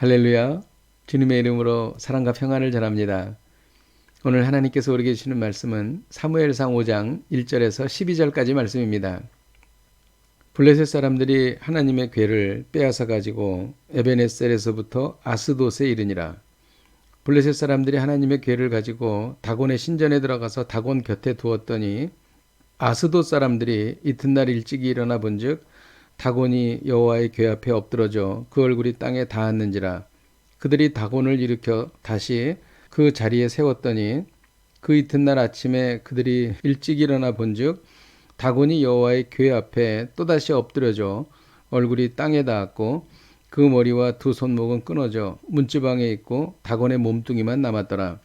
할렐루야. 주님의 이름으로 사랑과 평안을 전합니다. 오늘 하나님께서 우리에게 주시는 말씀은 사무엘상 5장 1절에서 12절까지 말씀입니다. 블레셋 사람들이 하나님의 궤를 빼앗아 가지고 에베네셀에서부터 아스돗에 이르니라. 블레셋 사람들이 하나님의 궤를 가지고 다곤의 신전에 들어가서 다곤 곁에 두었더니 아스돗 사람들이 이튿날 일찍이 일어나 본즉 다곤이 여호와의 궤 앞에 엎드러져 그 얼굴이 땅에 닿았는지라. 그들이 다곤을 일으켜 다시 그 자리에 세웠더니 그 이튿날 아침에 그들이 일찍 일어나 본즉 다곤이 여호와의 궤 앞에 또다시 엎드려져 얼굴이 땅에 닿았고 그 머리와 두 손목은 끊어져 문지방에 있고 다곤의 몸뚱이만 남았더라.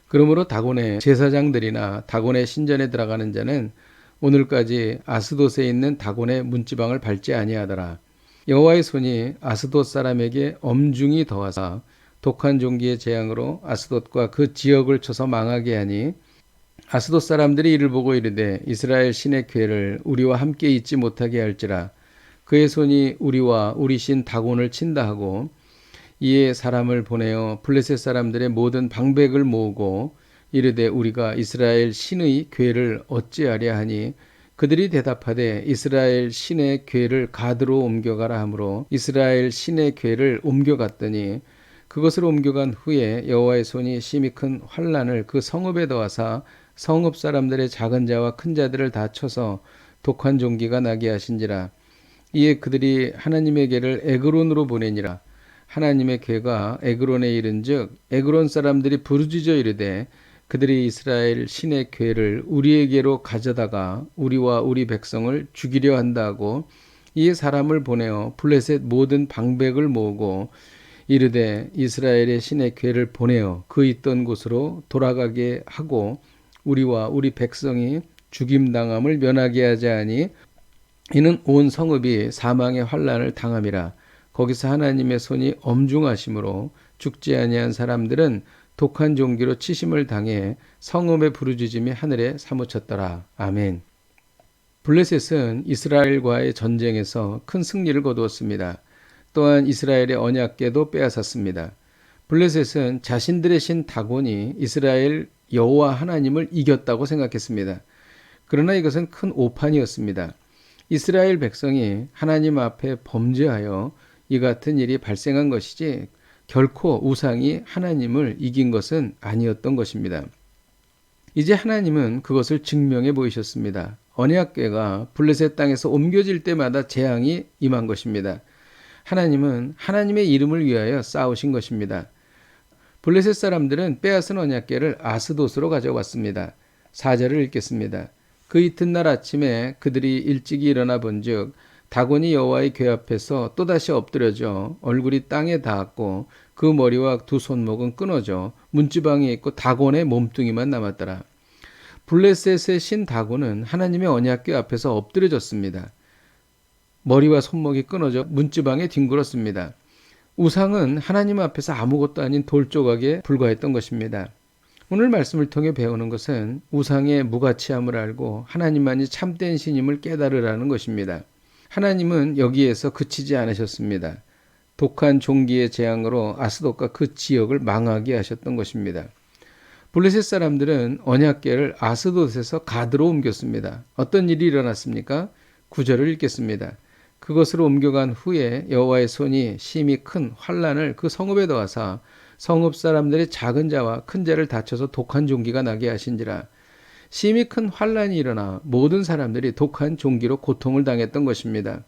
그러므로 다곤의 제사장들이나 다곤의 신전에 들어가는 자는 오늘까지 아스돗에 있는 다곤의 문지방을 밟지 아니하더라. 여호와의 손이 아스돗 사람에게 엄중히 더하사 독한 종기의 재앙으로 아스돗과 그 지역을 쳐서 망하게 하니 아스돗 사람들이 이를 보고 이르되 이스라엘 신의 궤를 우리와 함께 있지 못하게 할지라. 그의 손이 우리와 우리 신 다곤을 친다 하고 이에 사람을 보내어 블레셋 사람들의 모든 방백을 모으고 이르되 우리가 이스라엘 신의 궤를 어찌하랴 하니 그들이 대답하되 이스라엘 신의 궤를 가드로 옮겨가라 하므로 이스라엘 신의 궤를 옮겨갔더니 그것을 옮겨간 후에 여호와의 손이 심히 큰 환난을 그 성읍에 더하사 성읍 사람들의 작은 자와 큰 자들을 다 쳐서 독한 종기가 나게 하신지라. 이에 그들이 하나님의 궤를 에그론으로 보내니라. 하나님의 궤가 에그론에 이른즉 에그론 사람들이 부르짖어 이르되 그들이 이스라엘 신의 궤를 우리에게로 가져다가 우리와 우리 백성을 죽이려 한다고 이에 사람을 보내어 블레셋 모든 방백을 모으고 이르되 이스라엘의 신의 궤를 보내어 그 있던 곳으로 돌아가게 하고 우리와 우리 백성이 죽임당함을 면하게 하자 하니 이는 온 성읍이 사망의 환난을 당함이라. 거기서 하나님의 손이 엄중하심으로 죽지 아니한 사람들은 독한 종기로 치심을 당해 성읍의 부르짖음이 하늘에 사무쳤더라. 아멘. 블레셋은 이스라엘과의 전쟁에서 큰 승리를 거두었습니다. 또한 이스라엘의 언약궤도 빼앗았습니다. 블레셋은 자신들의 신 다곤이 이스라엘 여호와 하나님을 이겼다고 생각했습니다. 그러나 이것은 큰 오판이었습니다. 이스라엘 백성이 하나님 앞에 범죄하여 이 같은 일이 발생한 것이지 결코 우상이 하나님을 이긴 것은 아니었던 것입니다. 이제 하나님은 그것을 증명해 보이셨습니다. 언약궤가 블레셋 땅에서 옮겨질 때마다 재앙이 임한 것입니다. 하나님은 하나님의 이름을 위하여 싸우신 것입니다. 블레셋 사람들은 빼앗은 언약궤를 아스돗으로 가져왔습니다. 4절을 읽겠습니다. 그 이튿날 아침에 그들이 일찍이 일어나 본즉 다곤이 여호와의 궤 앞에서 또다시 엎드려져 얼굴이 땅에 닿았고 그 머리와 두 손목은 끊어져 문지방에 있고 다곤의 몸뚱이만 남았더라. 블레셋의 신 다곤은 하나님의 언약궤 앞에서 엎드려졌습니다. 머리와 손목이 끊어져 문지방에 뒹굴었습니다. 우상은 하나님 앞에서 아무것도 아닌 돌조각에 불과했던 것입니다. 오늘 말씀을 통해 배우는 것은 우상의 무가치함을 알고 하나님만이 참된 신임을 깨달으라는 것입니다. 하나님은 여기에서 그치지 않으셨습니다. 독한 종기의 재앙으로 아스돗과 그 지역을 망하게 하셨던 것입니다. 블레셋 사람들은 언약궤를 아스돗에서 가드로 옮겼습니다. 어떤 일이 일어났습니까? 9절을 읽겠습니다. 그것으로 옮겨간 후에 여호와의 손이 심히 큰 환난을 그 성읍에 더하사 성읍 사람들의 작은 자와 큰 자를 다쳐서 독한 종기가 나게 하신지라. 심히 큰 환난이 일어나 모든 사람들이 독한 종기로 고통을 당했던 것입니다.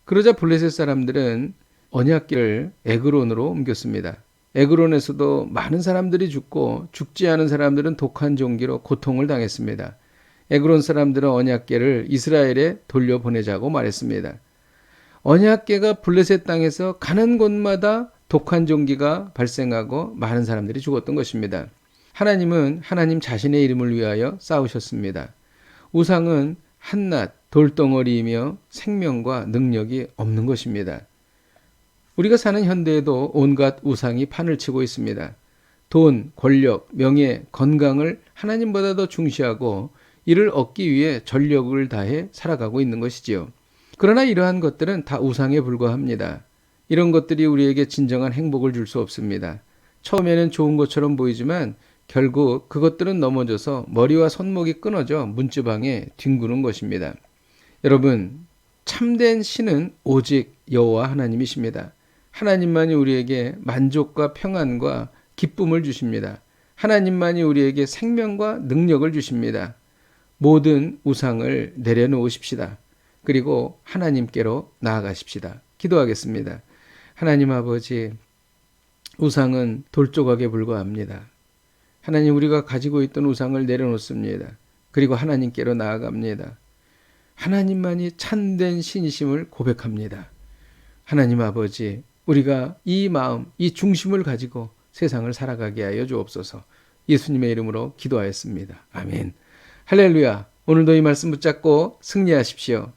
그러자 블레셋 사람들은 언약궤를 에그론으로 옮겼습니다. 에그론에서도 많은 사람들이 죽고 죽지 않은 사람들은 독한 종기로 고통을 당했습니다. 에그론 사람들은 언약궤를 이스라엘에 돌려보내자고 말했습니다. 언약궤가 블레셋 땅에서 가는 곳마다 독한 종기가 발생하고 많은 사람들이 죽었던 것입니다. 하나님은 하나님 자신의 이름을 위하여 싸우셨습니다. 우상은 한낱 돌덩어리이며 생명과 능력이 없는 것입니다. 우리가 사는 현대에도 온갖 우상이 판을 치고 있습니다. 돈, 권력, 명예, 건강을 하나님보다 더 중시하고 이를 얻기 위해 전력을 다해 살아가고 있는 것이지요. 그러나 이러한 것들은 다 우상에 불과합니다. 이런 것들이 우리에게 진정한 행복을 줄 수 없습니다. 처음에는 좋은 것처럼 보이지만 결국 그것들은 넘어져서 머리와 손목이 끊어져 문지방에 뒹구는 것입니다. 여러분, 참된 신은 오직 여호와 하나님이십니다. 하나님만이 우리에게 만족과 평안과 기쁨을 주십니다. 하나님만이 우리에게 생명과 능력을 주십니다. 모든 우상을 내려놓으십시다. 그리고 하나님께로 나아가십시다. 기도하겠습니다. 하나님 아버지, 우상은 돌조각에 불과합니다. 하나님, 우리가 가지고 있던 우상을 내려놓습니다. 그리고 하나님께로 나아갑니다. 하나님만이 참된 신이심을 고백합니다. 하나님 아버지, 우리가 이 마음, 이 중심을 가지고 세상을 살아가게 하여 주옵소서. 예수님의 이름으로 기도하였습니다. 아멘. 할렐루야. 오늘도 이 말씀 붙잡고 승리하십시오.